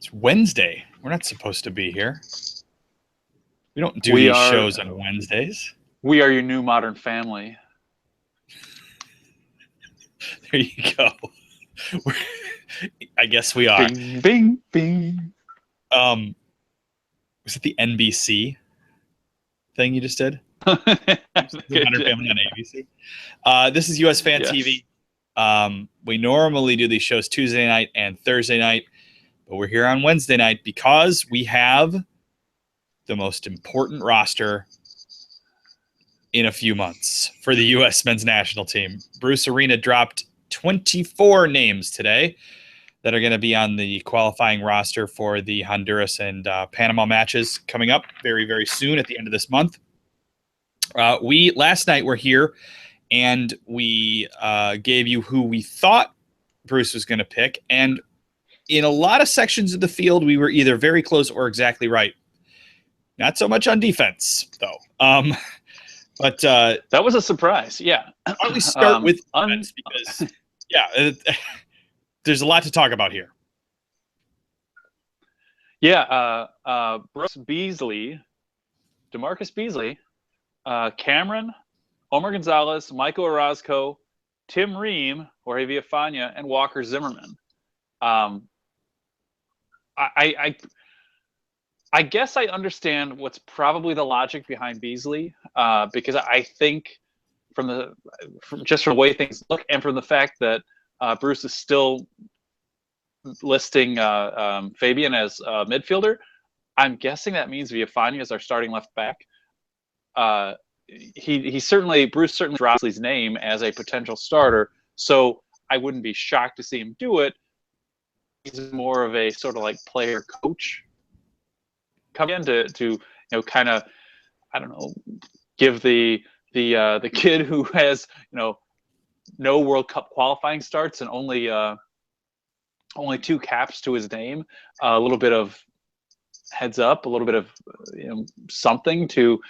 It's Wednesday. We're not supposed to be here. We don't do We these are shows on Wednesdays. we are your new modern family. There you go. I guess we are. Bing, bing, bing. Was it the NBC thing you just did? I think I Modern did. Family on ABC. This is USfanTV. We normally do these shows Tuesday night and Thursday night, but we're here on Wednesday night because we have the most important roster in a few months for the U.S. men's national team. Bruce Arena dropped 24 names today that are going to be on the qualifying roster for the Honduras and Panama matches coming up very, very soon at the end of this month. We last night were here and we gave you who we thought Bruce was going to pick. And in a lot of sections of the field, we were either very close or exactly right. Not so much on defense, though. But that was a surprise. Yeah. Why don't we start with defense? Because, yeah, there's a lot to talk about here. Yeah. Brooks Beasley, DeMarcus Beasley, Cameron, Omar Gonzalez, Michael Orozco, Tim Ream, Jorge Villafana, and Walker Zimmerman. I guess I understand what's probably the logic behind Beasley, because I think from just from the way things look and from the fact that Bruce is still listing Fabian as a midfielder, I'm guessing that means Villafana is our starting left back. Bruce certainly drops his name as a potential starter, so I wouldn't be shocked to see him do it. He's more of a sort of like player coach come in to kind of, I don't know, give the kid who has no World Cup qualifying starts and only 2 caps to his name, a little bit of heads up, a little bit of something to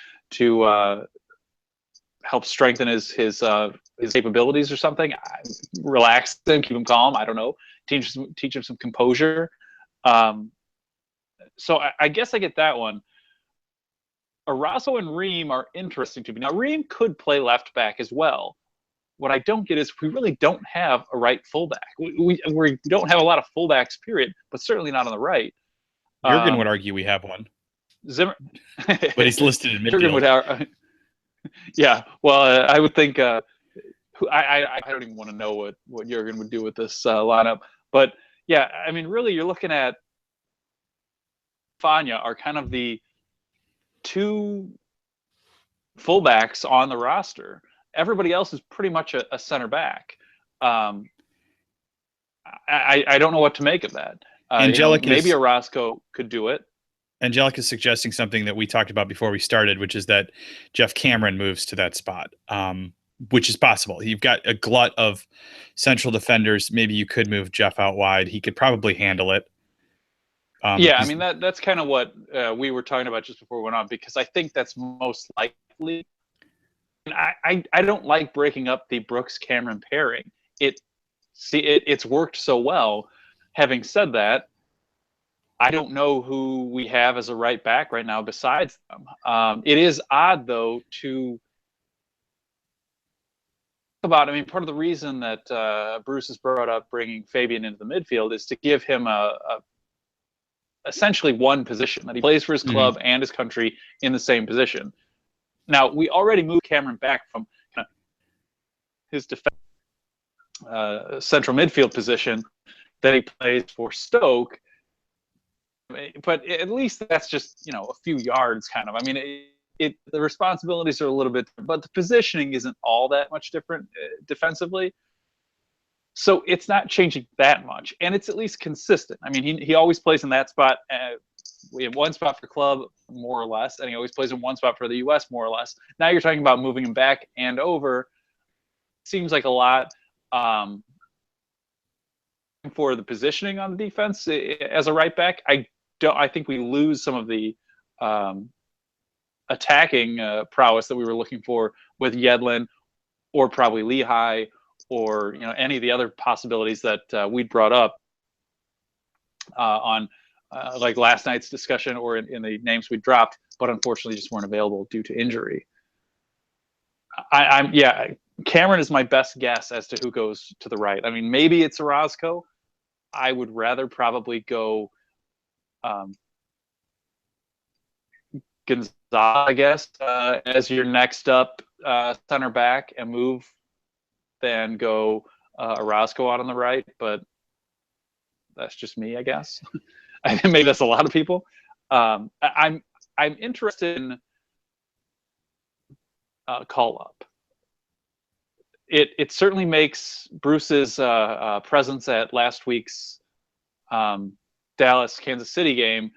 help strengthen his capabilities or something. Relax him, keep him calm. I don't know, teach him some composure. So I guess I get that one. Orozco and Ream are interesting to me. Now, Ream could play left back as well. What I don't get is we really don't have a right fullback. We don't have a lot of fullbacks, period, but certainly not on the right. Jurgen would argue we have one. Zimmer, but he's listed in midfield. Jurgen would, yeah. Well, I would think. I don't even want to know what Jurgen would do with this lineup, but yeah, I mean, really, you're looking at Fanya are kind of the 2 fullbacks on the roster. Everybody else is pretty much a center back. I don't know what to make of that. Maybe Orozco could do it. Angelica is suggesting something that we talked about before we started, which is that Jeff Cameron moves to that spot, which is possible. You've got a glut of central defenders. Maybe you could move Jeff out wide. He could probably handle it. Yeah, I mean, that's kind of what we were talking about just before we went on, because I think that's most likely. I don't like breaking up the Brooks-Cameron pairing. It's worked so well. Having said that, I don't know who we have as a right back right now besides them. It is odd, though, to about. I mean, part of the reason that Bruce has brought up bringing Fabian into the midfield is to give him essentially one position, that he plays for his club and his country in the same position. Now, we already moved Cameron back from his central midfield position that he plays for Stoke, but at least that's just a few yards, kind of. I mean, the responsibilities are a little bit, but the positioning isn't all that much different defensively. So it's not changing that much, and it's at least consistent. I mean, he always plays in that spot. We have one spot for club, more or less, and he always plays in one spot for the U.S., more or less. Now you're talking about moving him back and over. Seems like a lot for the positioning on the defense as a right back. I think we lose some of the attacking prowess that we were looking for with Yedlin, or probably Lehigh, or any of the other possibilities that we'd brought up on like last night's discussion or in the names we dropped, but unfortunately just weren't available due to injury. Cameron is my best guess as to who goes to the right. I mean, maybe it's Orozco. I would rather probably go Gonzalez, I guess, as your next up center back and move, than go Orozco out on the right. But that's just me, I guess. I think maybe that's a lot of people. I'm interested in call up. It certainly makes Bruce's presence at last week's Dallas Kansas City game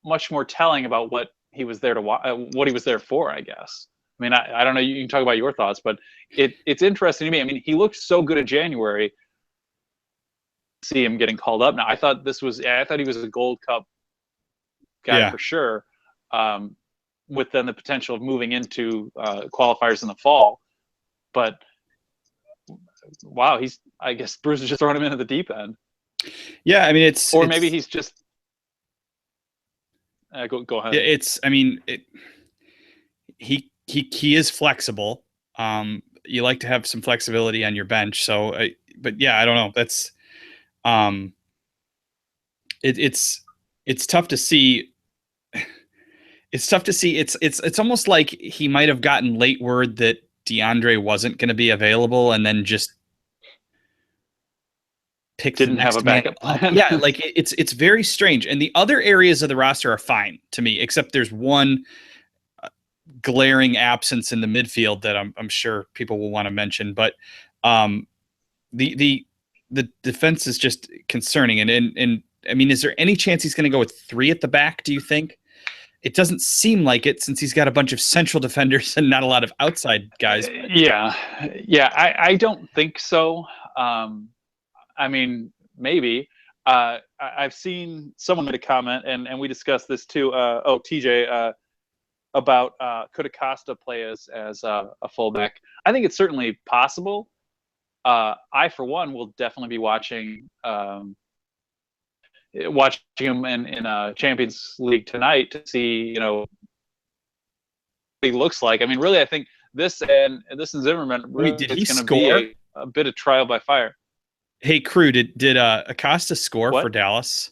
much more telling about what he was there to what he was there for, I guess. I mean, I don't know. You can talk about your thoughts, but it's interesting to me. I mean, he looked so good in January. See him getting called up now. I thought he was a Gold Cup guy for sure. With then the potential of moving into qualifiers in the fall, but wow, I guess Bruce is just throwing him into the deep end. Yeah, I mean maybe he's just go ahead. Yeah, I mean, he is flexible. You like to have some flexibility on your bench. So, but yeah, I don't know. That's it's tough to see. It's tough to see. It's almost like he might have gotten late word that DeAndre wasn't going to be available, and then just didn't have a backup plan. Yeah, like it's very strange. And the other areas of the roster are fine to me, except there's one glaring absence in the midfield that I'm sure people will want to mention. But the defense is just concerning. And I mean, is there any chance he's going to go with 3 at the back, do you think? It doesn't seem like it, since he's got a bunch of central defenders and not a lot of outside guys. Yeah. I don't think so. I mean, maybe. I've seen someone made a comment, and we discussed this too. TJ, about could Acosta play as a fullback? I think it's certainly possible. I, for one, will definitely be watching him in Champions League tonight to see, what he looks like. I mean, really, I think this and Zimmerman, really, did he it's score? going to be a bit of trial by fire. Hey, crew, did Acosta score What? for Dallas?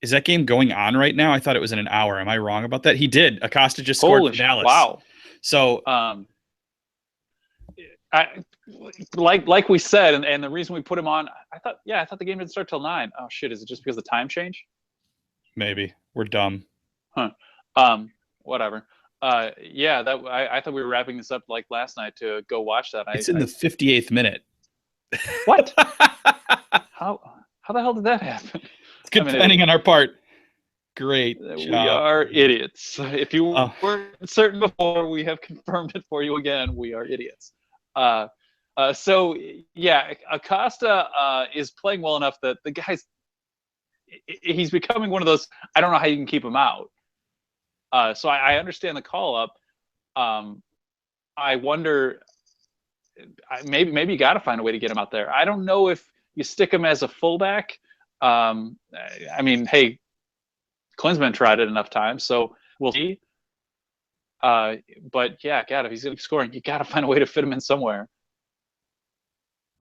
Is that game going on right now? I thought it was in an hour. Am I wrong about that? He did. Acosta just scored for Dallas. Wow. So, like we said, and the reason we put him on, I thought the game didn't start till 9. Oh shit! Is it just because of the time change? Maybe we're dumb. Huh. Whatever. I thought we were wrapping this up like last night to go watch that. It's in the 58th minute. What? How the hell did that happen? Good planning on our part. Great job. We are idiots. If you weren't certain before, we have confirmed it for you again. We are idiots. So yeah, Acosta is playing well enough that the guy's he's becoming one of those. I don't know how you can keep him out. So I understand the call up. I wonder. Maybe you got to find a way to get him out there. I don't know if you stick him as a fullback. I mean, hey, Klinsmann tried it enough times, so we'll see. But yeah, God, if he's going to be scoring, you got to find a way to fit him in somewhere.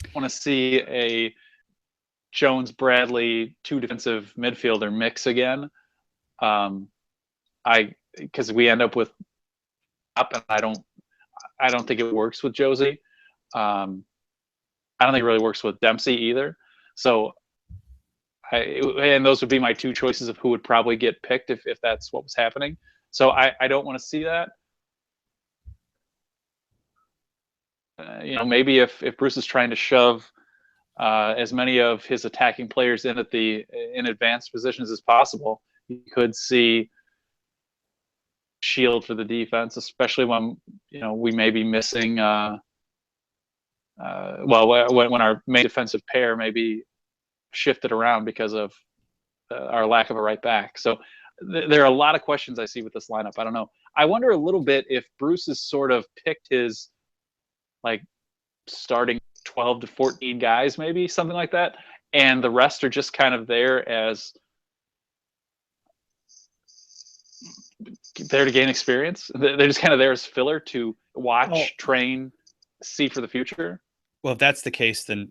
I want to see a Jones-Bradley 2 defensive midfielder mix again. Because we end up with up, and I don't think it works with Josie. I don't think it really works with Dempsey either. So, and those would be my 2 choices of who would probably get picked if that's what was happening. So I don't want to see that. Maybe if Bruce is trying to shove as many of his attacking players in advanced positions as possible, you could see shield for the defense, especially when we may be missing. When our main defensive pair may be shifted around because of our lack of a right back. So there are a lot of questions I see with this lineup. I don't know. I wonder a little bit if Bruce has sort of picked his starting 12 to 14 guys, maybe something like that, and the rest are just kind of there as there to gain experience. They're just kind of there as filler to watch, train, see for the future. Well, if that's the case, then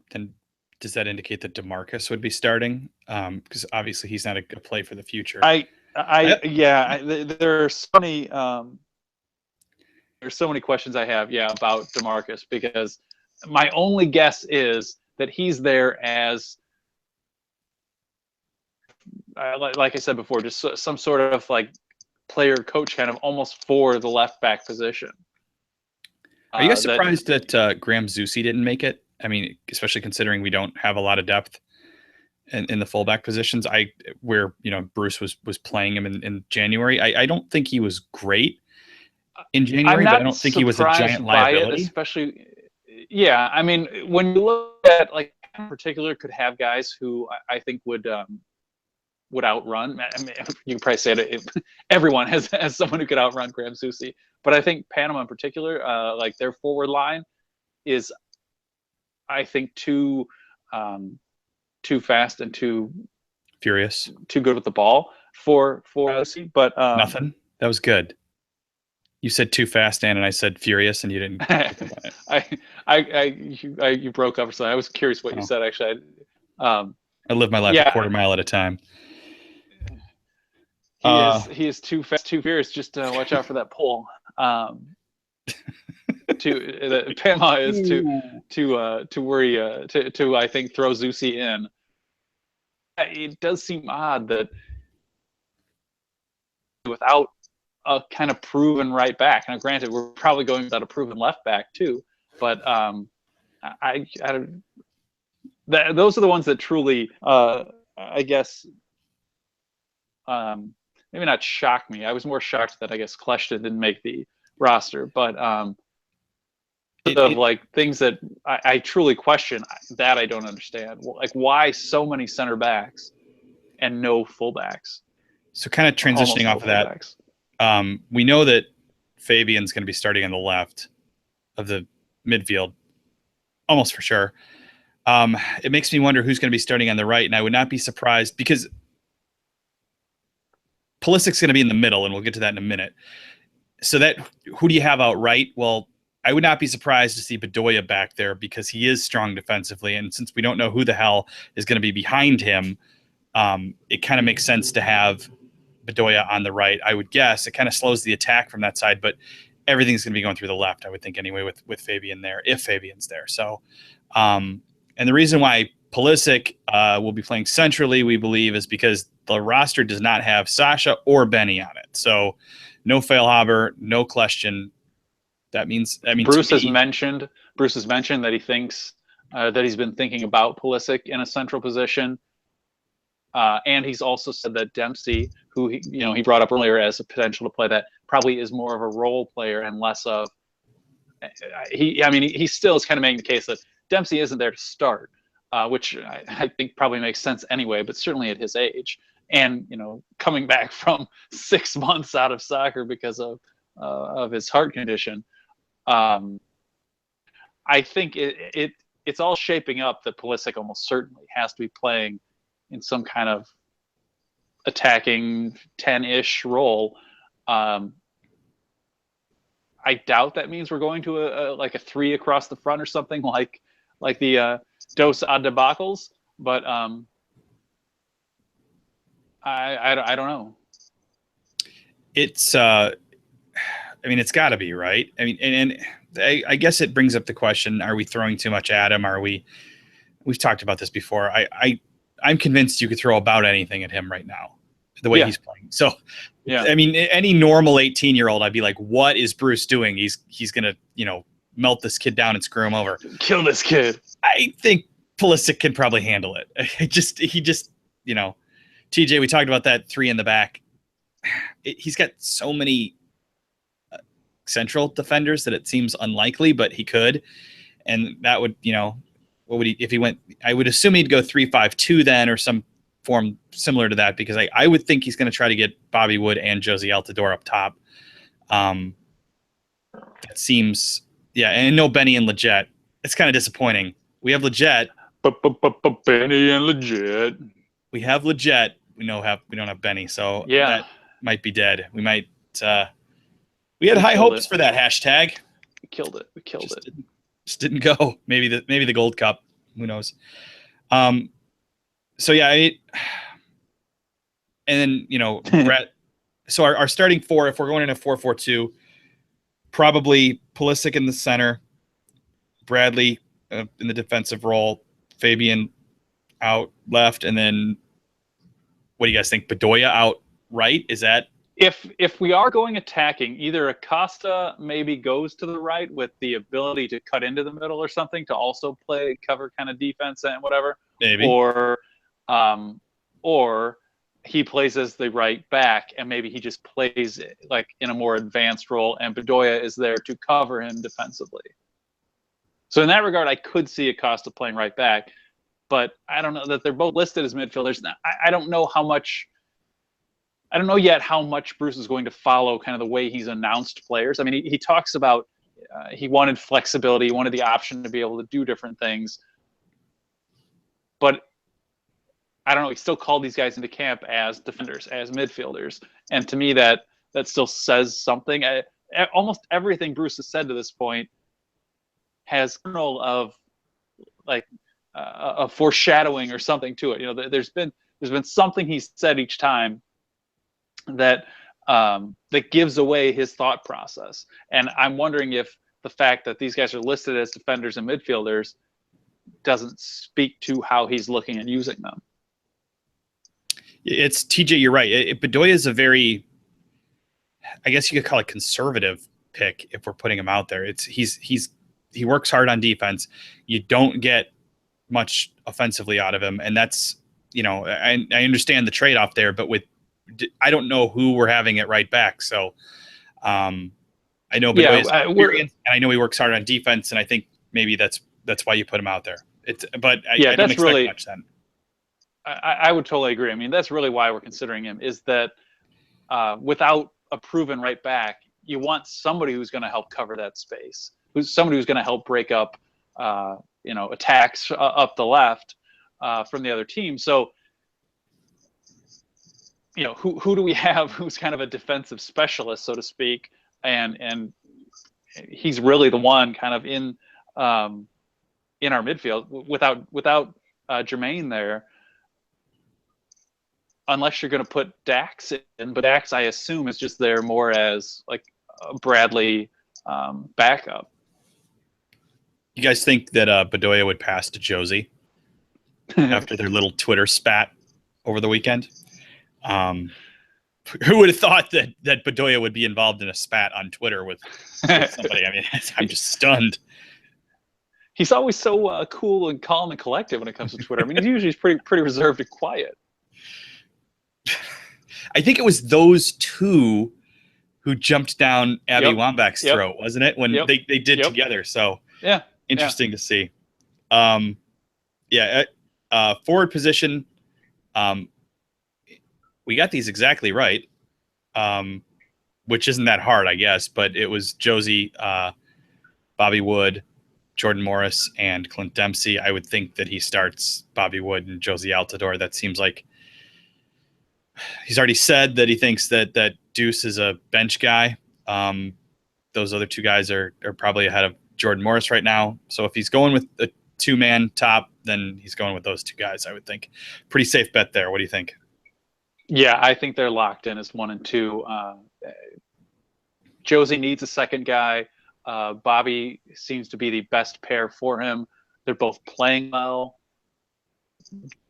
does that indicate that DeMarcus would be starting? Because obviously he's not a play for the future. There's so many questions I have, about DeMarcus, because my only guess is that he's there as, like I said before, just some sort of like player coach kind of almost for the left back position. Are you guys surprised that Graham Zusi didn't make it? I mean, especially considering we don't have a lot of depth in the fullback positions. Where Bruce was playing him in January. I don't think he was great in January, but I don't think he was a giant liability. Especially, I mean, when you look at, like, in particular, could have guys who I think would outrun. I mean, you can probably say it. Everyone has someone who could outrun Graham Zusi, but I think Panama in particular, like their forward line, is, I think, too fast and too furious, too good with the ball for Zusi. But nothing. That was good. You said too fast, Dan, and I said furious, and you didn't. You broke up or something. I was curious what you said, actually. I live my life a quarter mile at a time. He is too fast, too furious. Just watch out for that pole. Panama is to worry to I think throw Zusi in. It does seem odd that without a kind of proven right back. Now, granted, we're probably going without a proven left back too, but I don't. Those are the ones that truly, I guess, maybe not shocked me. I was more shocked that I guess Kleshta didn't make the roster, but like things that I truly question, that I don't understand. Like, why so many center backs and no fullbacks? So kind of transitioning off of that. We know that Fabian's going to be starting on the left of the midfield, almost for sure. It makes me wonder who's going to be starting on the right, and I would not be surprised because Pulisic's going to be in the middle, and we'll get to that in a minute. So that who do you have out right? Well, I would not be surprised to see Bedoya back there because he is strong defensively, and since we don't know who the hell is going to be behind him, it kind of makes sense to have Bedoya on the right. I would guess it kind of slows the attack from that side, but everything's going to be going through the left, I would think, anyway, with Fabian there, if Fabian's there. So, and the reason why Pulisic will be playing centrally, we believe, is because the roster does not have Sasha or Benny on it. So, no Feilhaber, no Kleshta. That means, Bruce has mentioned that he thinks that he's been thinking about Pulisic in a central position. And he's also said that Dempsey, who he brought up earlier as a potential to play that, probably is more of a role player and less of he still is kind of making the case that Dempsey isn't there to start, which I think probably makes sense anyway, but certainly at his age and coming back from 6 months out of soccer because of his heart condition, I think it's all shaping up that Pulisic almost certainly has to be playing in some kind of attacking 10-ish role. I doubt that means we're going to a 3 across the front or something like the Dos Adebacles, but I don't know. It's it's got to be, right? I mean, and I guess it brings up the question: are we throwing too much at him? We've talked about this before. I'm convinced you could throw about anything at him right now, the way he's playing. So, I mean, any normal 18-year-old, I'd be like, what is Bruce doing? He's going to, melt this kid down and screw him over. Kill this kid. I think Pulisic can probably handle it. He just, TJ, we talked about that 3 in the back. He's got so many central defenders that it seems unlikely, but he could. And that would, what would he, if he went, I would assume he'd go 3-5-2 then or some form similar to that, because I would think he's going to try to get Bobby Wood and Josie Altidore up top. That seems, and no Benny and Leggett. It's kind of disappointing. We have Leggett, Benny and Legit. We have Legit. We don't have Benny, so Yeah, that might be dead. We might. We had high hopes for that hashtag. We killed it. We killed it. Just didn't go. Maybe the Gold Cup. Who knows? So yeah, and then Brett. So our starting four, if we're going in a 4-4-2, probably Pulisic in the center, Bradley in the defensive role, Fabian out left, and then what do you guys think? Bedoya out right? Is that if we are going attacking, either Acosta maybe goes to the right with the ability to cut into the middle or something to also play cover kind of defense and whatever, maybe, or he plays as the right back and maybe he just plays like in a more advanced role and Bedoya is there to cover him defensively. So in that regard, I could see Acosta playing right back, but I don't know that they're both listed as midfielders. I don't know how much. I don't know yet how much Bruce is going to follow kind of the way he's announced players. I mean, he talks about he wanted flexibility, he wanted the option to be able to do different things, but I don't know. He still called these guys into camp as defenders, as midfielders, and to me that still says something. Almost everything Bruce has said to this point has kernel of like a foreshadowing or something to it. There's been something he's said each time that that gives away his thought process, and I'm wondering if the fact that these guys are listed as defenders and midfielders doesn't speak to how he's looking at using them. It's TJ. You're right. Bedoya is a very, I guess you could call it conservative pick if we're putting him out there. He works hard on defense. You don't get much offensively out of him, and that's I understand the trade off there, but I don't know who we're having at right back. So I know Bedoya's experience, and I know he works hard on defense, and I think maybe that's why you put him out there. I don't expect much then. I would totally agree. I mean, that's really why we're considering him, is that without a proven right back, you want somebody who's going to help cover that space, somebody who's going to help break up, attacks up the left from the other team. So, who do we have who's kind of a defensive specialist, so to speak, and he's really the one kind of in our midfield without Jermaine there. Unless you're going to put Dax in, but Dax, I assume, is just there more as like a Bradley backup. You guys think that Bedoya would pass to Josie after their little Twitter spat over the weekend? Who would have thought that Bedoya would be involved in a spat on Twitter with somebody? I mean, I'm just stunned. He's always so cool and calm and collected when it comes to Twitter. I mean, he's usually pretty reserved and quiet. I think it was those two who jumped down Abby Wambach's throat, wasn't it? When they did together. So interesting to see. Forward position. We got these exactly right, which isn't that hard, I guess. But it was Josie, Bobby Wood, Jordan Morris, and Clint Dempsey. I would think that he starts Bobby Wood and Josie Altidore. That seems like he's already said that he thinks that Deuce is a bench guy. Those other two guys are probably ahead of Jordan Morris right now. So if he's going with a two-man top, then he's going with those two guys, I would think. Pretty safe bet there. What do you think? Yeah, I think they're locked in as 1 and 2. Josie needs a second guy. Bobby seems to be the best pair for him. They're both playing well.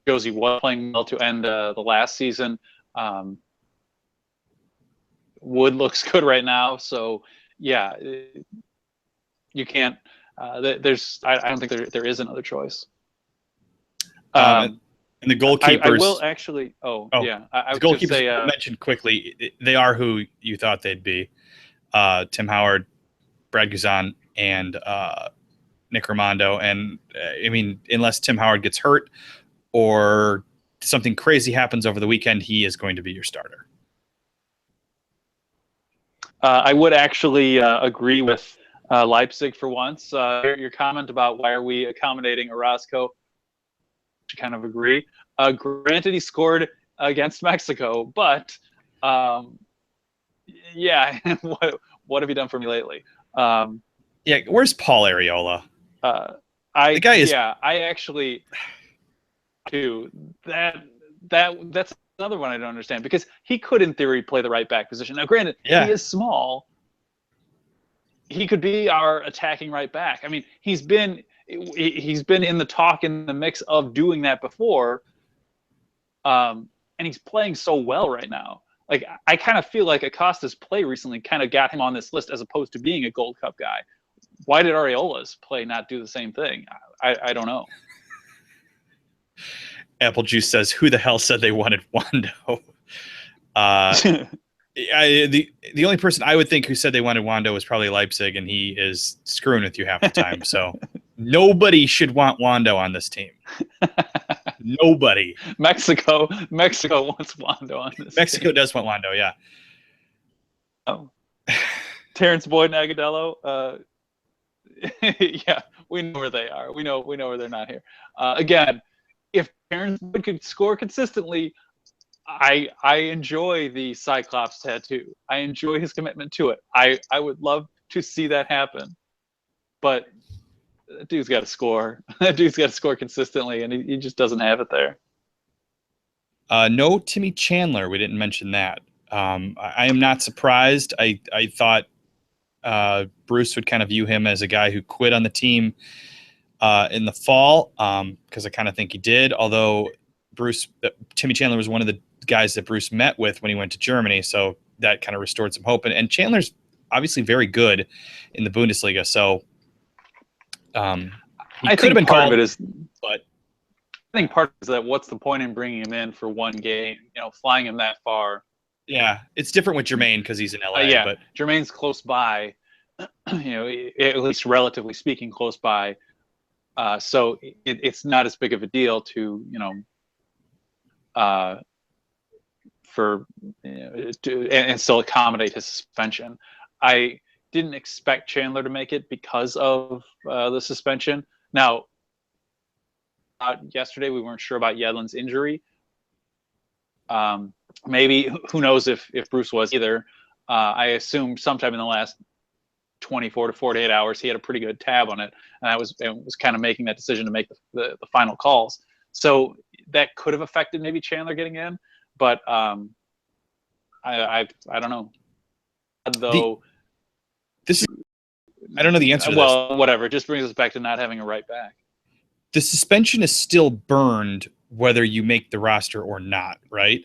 Josie was playing well to end the last season. Wood looks good right now. So, yeah, you can't I don't think there is another choice. And the goalkeepers. I will actually. I was going to say mention quickly. They are who you thought they'd be. Tim Howard, Brad Guzan, and Nick Raimondo. And I mean, unless Tim Howard gets hurt or something crazy happens over the weekend, he is going to be your starter. I would actually agree with Leipzig for once. Your comment about why are we accommodating Orozco? kind of agree. Granted, he scored against Mexico, but yeah, what have you done for me lately? Yeah, where's Paul Arriola? The guy is. Yeah, I actually do that's another one I don't understand, because he could, in theory, play the right back position. Now, granted, he is small. He could be our attacking right back. I mean, he's been in the talk, in the mix of doing that before. And he's playing so well right now. Like, I kind of feel like Acosta's play recently kind of got him on this list as opposed to being a Gold Cup guy. Why did Arriola's play not do the same thing? I don't know. Apple Juice says, "Who the hell said they wanted Wando?" The only person I would think who said they wanted Wando was probably Leipzig, and he is screwing with you half the time. So nobody should want Wando on this team. Nobody. Mexico wants Wando on this. Mexico does want Wando, yeah. Oh. Terrence Boyd and Agudelo. Yeah, we know where they are. We know where they're not here. Again, if Terrence Boyd could score consistently, I enjoy the Cyclops tattoo. I enjoy his commitment to it. I would love to see that happen. But that dude's got to score. That dude's got to score consistently, and he just doesn't have it there. No Timmy Chandler. We didn't mention that. I am not surprised. I thought Bruce would kind of view him as a guy who quit on the team in the fall, because I kind of think he did. Although Timmy Chandler was one of the guys that Bruce met with when he went to Germany, so that kind of restored some hope. And Chandler's obviously very good in the Bundesliga, so he could have been called. Of it is, but I think part is that what's the point in bringing him in for one game? Flying him that far. Yeah, it's different with Jermaine because he's in LA. Yeah, but Jermaine's close by. At least relatively speaking, close by. So it's not as big of a deal to and still accommodate his suspension. I didn't expect Chandler to make it because of the suspension. Now, yesterday we weren't sure about Yedlin's injury. Maybe, who knows if Bruce was either. I assume sometime in the last 24 to 48 hours he had a pretty good tab on it, and I was kind of making that decision to make the final calls. So that could have affected maybe Chandler getting in, but I don't know. Though I don't know the answer to this. Whatever. It just brings us back to not having a right back. The suspension is still burned whether you make the roster or not, right?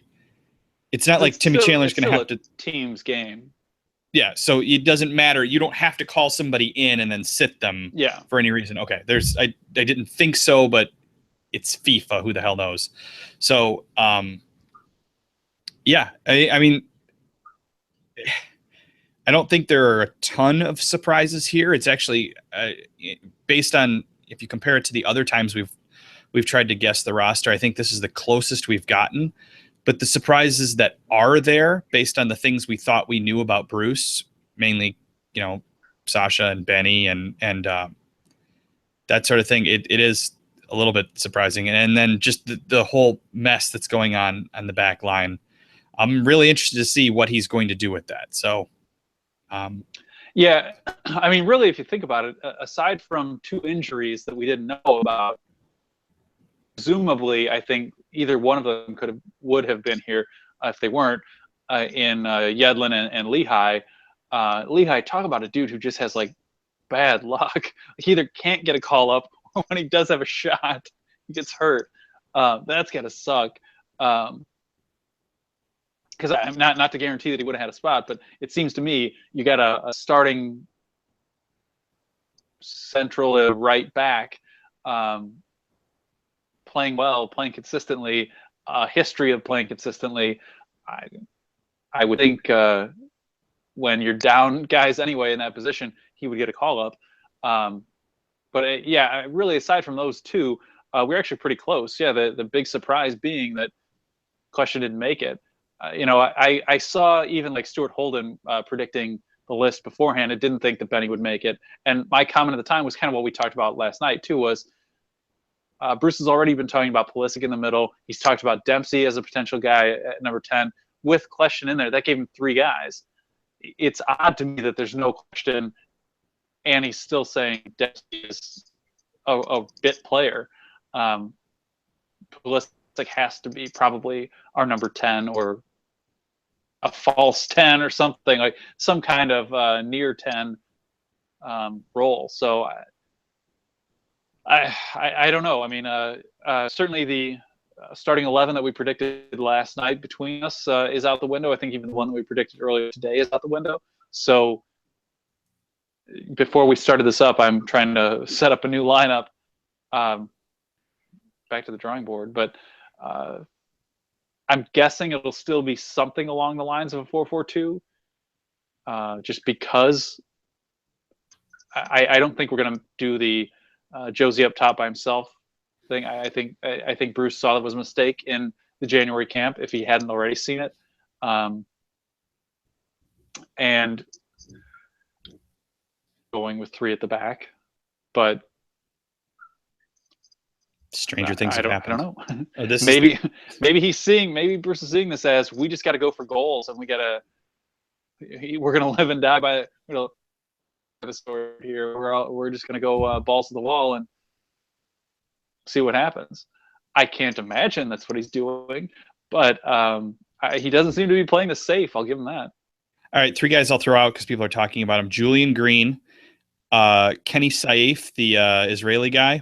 It's not like Timmy Chandler's going to have to team's game. Yeah, so it doesn't matter. You don't have to call somebody in and then sit them for any reason. Okay, I didn't think so, but it's FIFA. Who the hell knows? So, yeah, I mean, I don't think there are a ton of surprises here. It's actually based on, if you compare it to the other times we've tried to guess the roster, I think this is the closest we've gotten. But the surprises that are there, based on the things we thought we knew about Bruce, mainly, Sasha and Benny and that sort of thing, it is a little bit surprising. And then just the whole mess that's going on the back line. I'm really interested to see what he's going to do with that. So, yeah, I mean, really, if you think about it, aside from two injuries that we didn't know about, presumably, I think either one of them would have been here if they weren't, in Yedlin and Lehigh. Lehigh, talk about a dude who just has like bad luck. He either can't get a call up, or when he does have a shot, he gets hurt. That's gotta suck. Because I'm not to guarantee that he would have had a spot, but it seems to me you got a starting central right back. Playing well, playing consistently, history of playing consistently. I would think when you're down guys anyway in that position, he would get a call up. But yeah, really, aside from those two, we're actually pretty close. Yeah, the big surprise being that Question didn't make it. I saw even like Stuart Holden predicting the list beforehand. I didn't think that Benny would make it. And my comment at the time was kind of what we talked about last night too, was Bruce has already been talking about Pulisic in the middle. He's talked about Dempsey as a potential guy at number 10 with Kljestan in there. That gave him 3 guys. It's odd to me that there's no Kljestan, and he's still saying Dempsey is a bit player. Pulisic has to be probably our number 10 or a false 10 or something, like some kind of near 10 role. So I don't know. I mean, certainly the starting 11 that we predicted last night between us is out the window. I think even the one that we predicted earlier today is out the window. So before we started this up, I'm trying to set up a new lineup. Back to the drawing board, but I'm guessing it'll still be something along the lines of a 4-4-2, just because I don't think we're going to do the Josie up top by himself thing. I think Bruce saw that was a mistake in the January camp if he hadn't already seen it, and going with 3 at the back, but stranger things have happened. I don't know. Oh, maybe Bruce is seeing this as we just got to go for goals, and we're gonna live and die by the story here. We're just gonna go balls to the wall and see what happens. I can't imagine that's what he's doing, but he doesn't seem to be playing this safe. I'll give him that. All right, 3 guys I'll throw out because people are talking about him: Julian Green, Kenny Saif, the Israeli guy.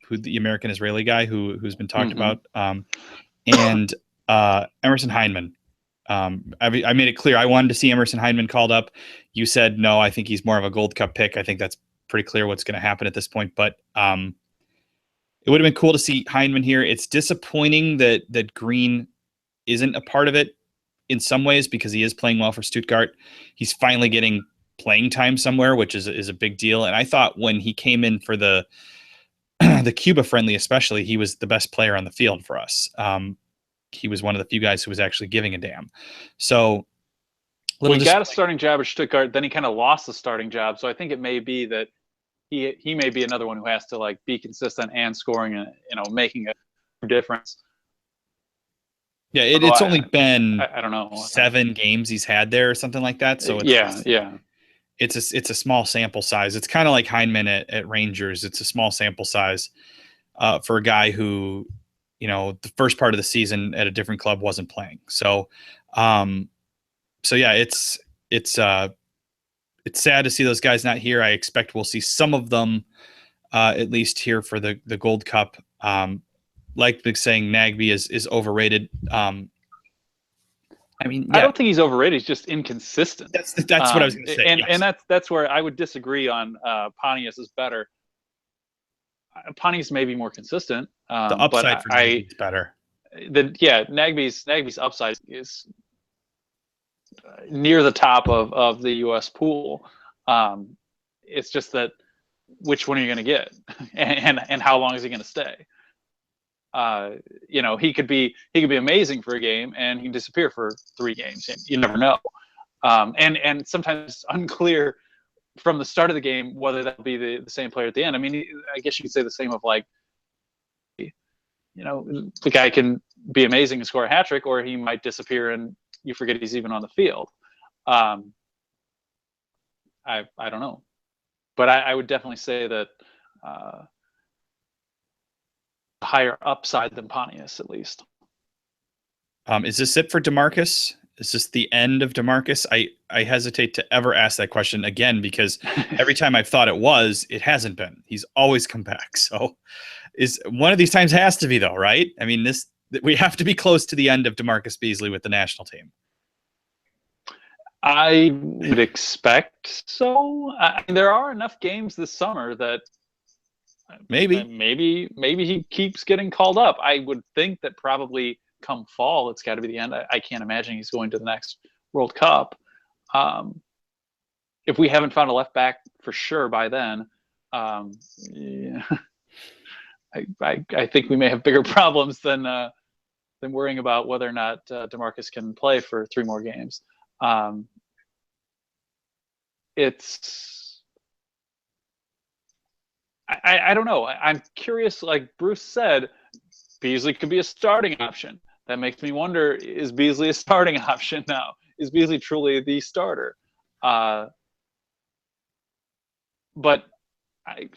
Who the American Israeli guy who's been talked about, and Emerson Hyndman. I made it clear I wanted to see Emerson Hyndman called up. You said no. I think he's more of a Gold Cup pick. I think that's pretty clear what's going to happen at this point. But it would have been cool to see Hyndman here. It's disappointing that Green isn't a part of it in some ways because he is playing well for Stuttgart. He's finally getting playing time somewhere, which is a big deal. And I thought when he came in for the Cuba friendly, especially, he was the best player on the field for us. He was one of the few guys who was actually giving a damn. So he got a starting job at Stuttgart, then he kind of lost the starting job. So I think it may be that he may be another one who has to like be consistent and scoring and making a difference. Yeah, it's only been I don't know 7 games he's had there or something like that. So it's a small sample size. It's kind of like Hyndman at Rangers. It's a small sample size for a guy who, the first part of the season at a different club wasn't playing. So, yeah, it's sad to see those guys not here. I expect we'll see some of them at least here for the Gold Cup. Like Big saying, Nagbe is overrated. I mean, yeah. I don't think he's overrated. He's just inconsistent. That's what I was going to say. And that's where I would disagree on Pontius is better. Pontius may be more consistent. The upside for Nagbe is better. Nagbe's upside is near the top of the U.S. pool. It's just that which one are you going to get, and how long is he going to stay? He could be amazing for a game and he can disappear for 3 games. You never know. And sometimes it's unclear from the start of the game whether that'll be the same player at the end. I mean, I guess you could say the same of the guy can be amazing and score a hat trick, or he might disappear and you forget he's even on the field. I don't know, but I would definitely say that higher upside than Pontius, at least. Is this it for DeMarcus? Is this the end of DeMarcus? I hesitate to ever ask that question again because every time I've thought it hasn't been. He's always come back. So is one of these times has to be though, right? I mean, we have to be close to the end of DeMarcus Beasley with the national team. I would expect so. There are enough games this summer that maybe he keeps getting called up. I would think that probably come fall, it's got to be the end. I can't imagine he's going to the next World Cup. If we haven't found a left back for sure by then, I think we may have bigger problems than worrying about whether or not DeMarcus can play for 3 more games. It's I don't know. I'm curious. Like Bruce said, Beasley could be a starting option. That makes me wonder: is Beasley a starting option now? Is Beasley truly the starter? But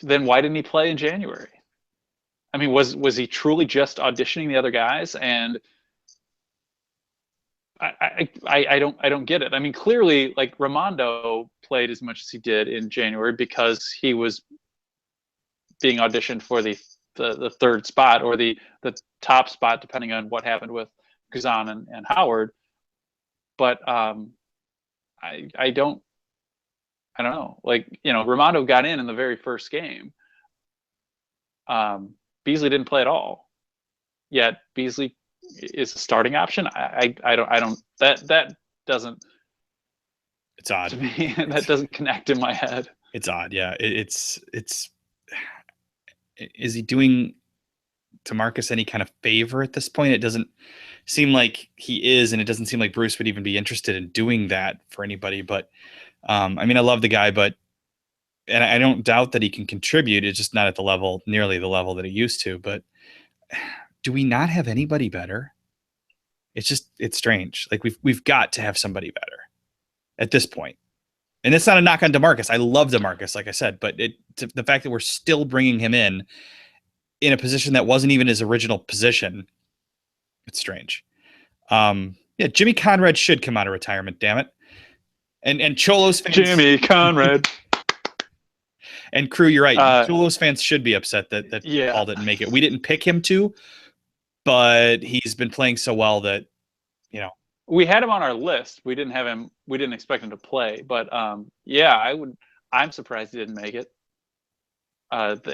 then why didn't he play in January? I mean, was he truly just auditioning the other guys? And I don't get it. I mean, clearly, like Raimondo played as much as he did in January because he was being auditioned for the third spot or the top spot, depending on what happened with Guzan and Howard. But I don't know. Like, you know, Raimondo got in the very first game. Beasley didn't play at all. Yet Beasley is a starting option. I don't that doesn't. It's odd To me. That doesn't connect in my head. It's odd. Yeah. It's is he doing DeMarcus any kind of favor at this point? It doesn't seem like he is, and it doesn't seem like Bruce would even be interested in doing that for anybody. But I mean, I love the guy, but and I don't doubt that he can contribute. It's just not at the level, nearly the level that he used to. But do we not have anybody better? It's strange. Like we've got to have somebody better at this point. And it's not a knock on DeMarcus. I love DeMarcus, like I said, but the fact that we're still bringing him in a position that wasn't even his original position, it's strange. Yeah, Jimmy Conrad should come out of retirement, damn it. And Cholos fans, Jimmy Conrad. And crew, you're right. Cholos fans should be upset that yeah. Paul didn't make it. We didn't pick him to, but he's been playing so well that, you know. We had him on our list. We didn't have him. We didn't expect him to play. But yeah, I'm surprised he didn't make it.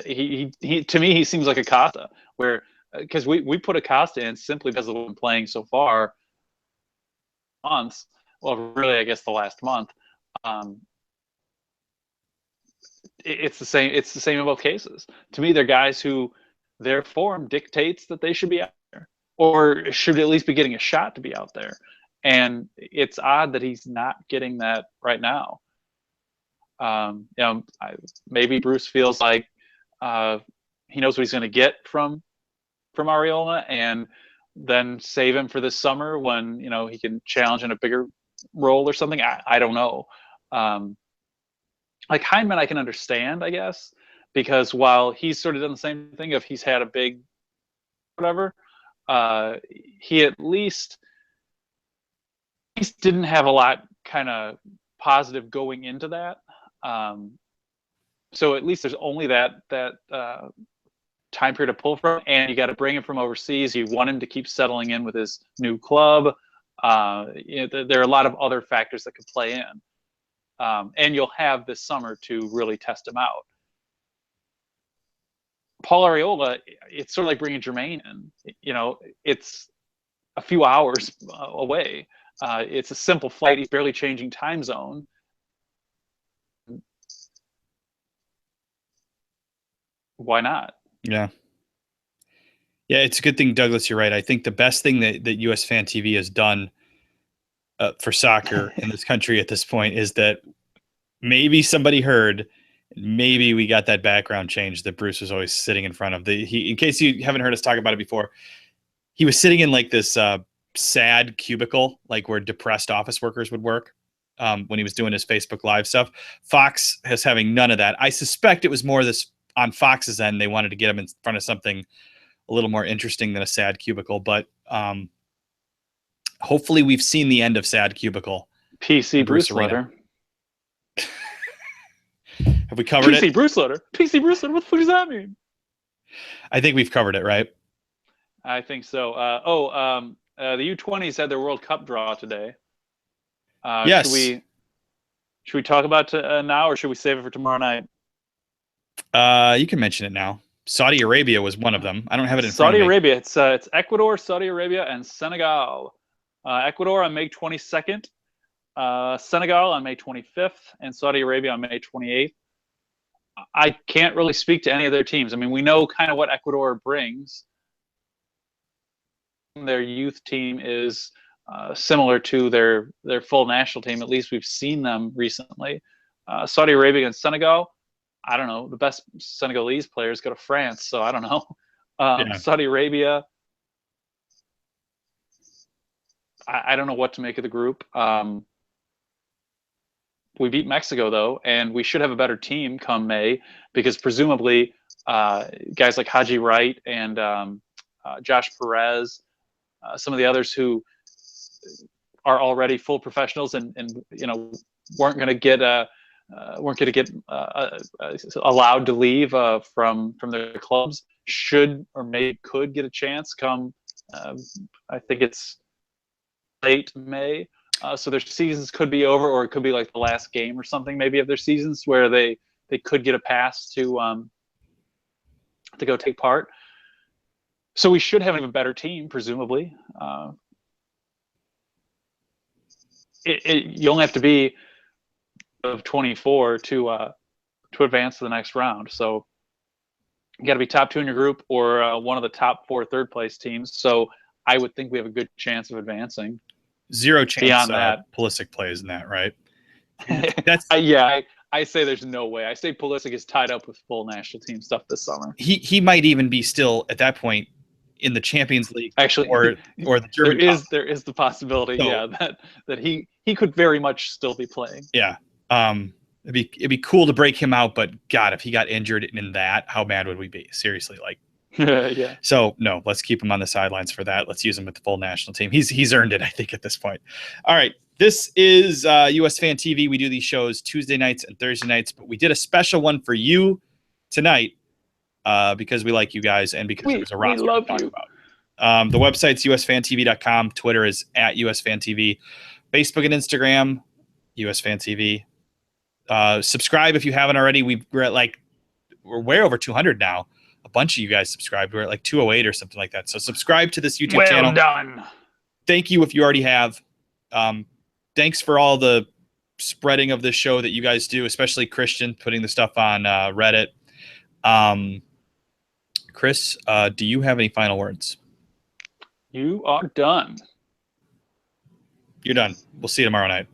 He to me, he seems like Acosta, where because we put Acosta in simply because of him playing so far. Months. Well, really, I guess the last month. It's the same. It's the same in both cases. To me, they're guys who their form dictates that they should be out there, or should at least be getting a shot to be out there. And it's odd that he's not getting that right now. You know, maybe Bruce feels like he knows what he's going to get from Arriola, and then save him for this summer when, you know, he can challenge in a bigger role or something. I don't know. Like Hyndman, I can understand, I guess, because while he's sort of done the same thing, if he's had a big whatever, he at least didn't have a lot kind of positive going into that. So at least there's only that time period to pull from, and you got to bring him from overseas. You want him to keep settling in with his new club. You know, there are a lot of other factors that could play in. And you'll have this summer to really test him out. Paul Arriola, it's sort of like bringing Jermaine in. You know, it's a few hours away. It's a simple flight. He's barely changing time zone. Why not? Yeah. Yeah, it's a good thing, Douglas, you're right. I think the best thing that USFanTV has done for soccer in this country at this point is that maybe somebody heard, maybe we got that background change that Bruce was always sitting in front of. In case you haven't heard us talk about it before, he was sitting in like this sad cubicle, like where depressed office workers would work when he was doing his Facebook Live stuff. Fox is having none of that. I suspect it was more this on Fox's end. They wanted to get him in front of something a little more interesting than a sad cubicle, but hopefully we've seen the end of sad cubicle. PC Bruce letter. Have we covered PC Bruce letter? PC Bruce letter? What the fuck does that mean? I think we've covered it, right? I think so. The U20s had their World Cup draw today. Yes. Should we talk about now, or should we save it for tomorrow night? You can mention it now. Saudi Arabia was one of them. I don't have it in front of me. Saudi Arabia. It's Ecuador, Saudi Arabia, and Senegal. Ecuador on May 22nd, Senegal on May 25th, and Saudi Arabia on May 28th. I can't really speak to any of their teams. I mean, we know kind of what Ecuador brings. Their youth team is similar to their full national team. At least we've seen them recently. Saudi Arabia and Senegal. I don't know, the best Senegalese players go to France, so I don't know. Yeah. Saudi Arabia, I don't know what to make of the group. We beat Mexico, though, and we should have a better team come May, because presumably guys like Haji Wright and Josh Perez, some of the others who are already full professionals and weren't going to get allowed to leave from their clubs, should or maybe could get a chance come. I think it's late May. So their seasons could be over, or it could be like the last game or something, maybe, of their seasons, where they could get a pass to go take part. So we should have an even better team, presumably. You only have to be of 24 to advance to the next round. So you got to be top 2 in your group, or one of the top 4 third place teams. So I would think we have a good chance of advancing. Zero chance beyond that. Pulisic plays in that, right? That's I say there's no way. I say Pulisic is tied up with full national team stuff this summer. He might even be still at that point in the Champions League, actually, or the German Cup. There is the possibility, that he could very much still be playing. Yeah. It'd be cool to break him out, but God, if he got injured in that, how mad would we be? Seriously, like. Yeah. So no, let's keep him on the sidelines for that. Let's use him with the full national team. He's earned it, I think, at this point. All right, this is US Fan TV. We do these shows Tuesday nights and Thursday nights, but we did a special one for you tonight because we like you guys and because there's a roster to talk about. The website's USFanTV.com. Twitter is at USFanTV. Facebook and Instagram, USFanTV. Subscribe if you haven't already. We're way over 200 now. A bunch of you guys subscribed. We're at like 208 or something like that. So subscribe to this YouTube channel. Well done. Thank you if you already have. Thanks for all the spreading of this show that you guys do, especially Christian putting the stuff on Reddit. Chris, do you have any final words? You are done. You're done. We'll see you tomorrow night.